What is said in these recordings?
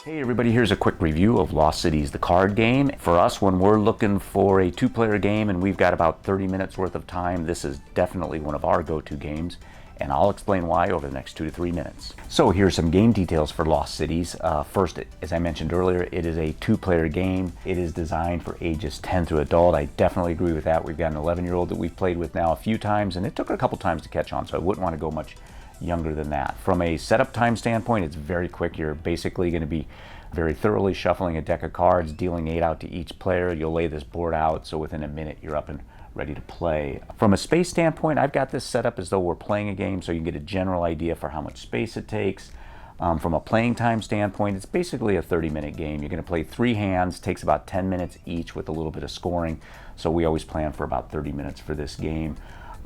Hey everybody, here's a quick review of Lost Cities, the card game. For us, when we're looking for a two-player game and we've got about 30 minutes worth of time, this is definitely one of our go-to games, and I'll explain why over the next 2 to 3 minutes. So here's some game details for Lost Cities. First, as I mentioned earlier, it is a two-player game. It is designed for ages 10 through adult. I definitely agree with that. We've got an 11-year-old that we've played with now a few times, and it took her a couple times to catch on, so I wouldn't want to go much younger than that. From a setup time standpoint, it's very quick. You're basically going to be very thoroughly shuffling a deck of cards, dealing 8 out to each player. You'll lay this board out, so within a minute you're up and ready to play. From a space standpoint, I've got this set up as though we're playing a game, so you can get a general idea for how much space it takes. From a playing time standpoint, it's basically a 30-minute game. You're going to play 3 hands, takes about 10 minutes each with a little bit of scoring, so we always plan for about 30 minutes for this game.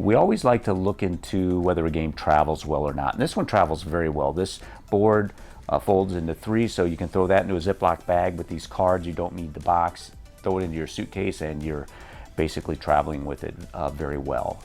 We always like to look into whether a game travels well or not, and this one travels very well. This board folds into 3, so you can throw that into a Ziploc bag with these cards. You don't need the box. Throw it into your suitcase and you're basically traveling with it very well.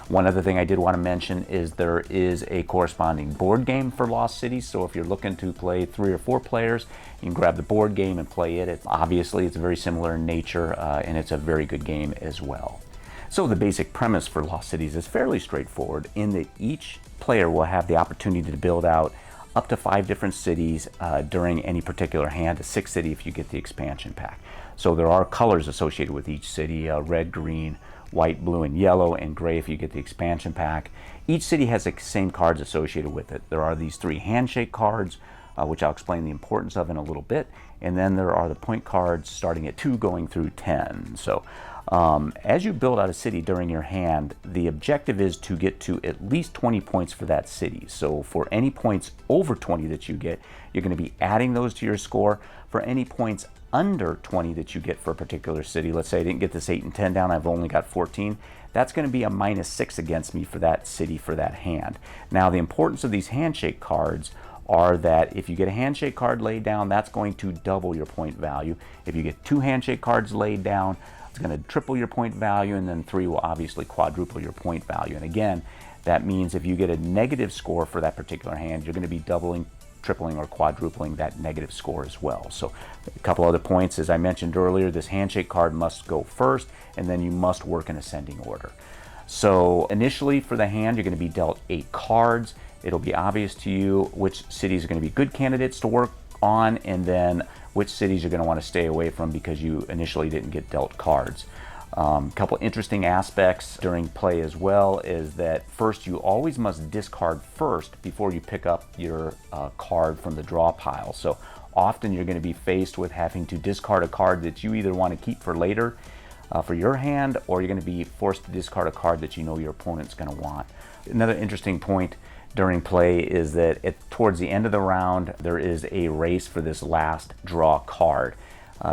One other thing I did want to mention is there is a corresponding board game for Lost Cities, so if you're looking to play 3 or 4 players, you can grab the board game and play it. Obviously, it's very similar in nature, and it's a very good game as well. So the basic premise for Lost Cities is fairly straightforward in that each player will have the opportunity to build out up to 5 different cities during any particular hand, a 6th city if you get the expansion pack. So there are colors associated with each city, red, green, white, blue, and yellow, and gray if you get the expansion pack. Each city has the same cards associated with it. There are these 3 handshake cards, which I'll explain the importance of in a little bit, and then there are the point cards starting at 2 going through 10. So as you build out a city during your hand, the objective is to get to at least 20 points for that city. So for any points over 20 that you get, you're going to be adding those to your score. For any points under 20 that you get for a particular city, let's say I didn't get this 8 and 10 down, I've only got 14, that's going to be a -6 against me for that city for that hand. Now the importance of these handshake cards are that if you get a handshake card laid down, that's going to double your point value. If you get 2 handshake cards laid down, it's going to triple your point value, and then 3 will obviously quadruple your point value. And again, that means if you get a negative score for that particular hand, you're going to be doubling, tripling, or quadrupling that negative score as well. So a couple other points, as I mentioned earlier, this handshake card must go first, and then you must work in ascending order. So initially for the hand, you're going to be dealt 8 cards. It'll be obvious to you which cities are going to be good candidates to work on, and then which cities you're going to want to stay away from because you initially didn't get dealt cards. A couple interesting aspects during play as well is that first, you always must discard first before you pick up your card from the draw pile. So often you're going to be faced with having to discard a card that you either want to keep for later for your hand, or you're going to be forced to discard a card that you know your opponent's going to want. Another interesting point during play is that towards the end of the round, there is a race for this last draw card.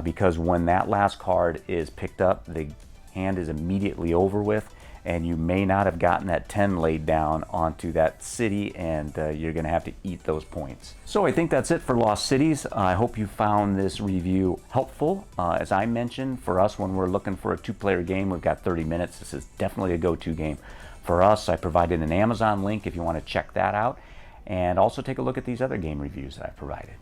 Because when that last card is picked up, the hand is immediately over with, and you may not have gotten that 10 laid down onto that city, and you're going to have to eat those points. So I think that's it for Lost Cities. I hope you found this review helpful. As I mentioned, for us, when we're looking for a 2-player game, we've got 30 minutes. This is definitely a go-to game. For us, I provided an Amazon link if you want to check that out, and also take a look at these other game reviews that I provided.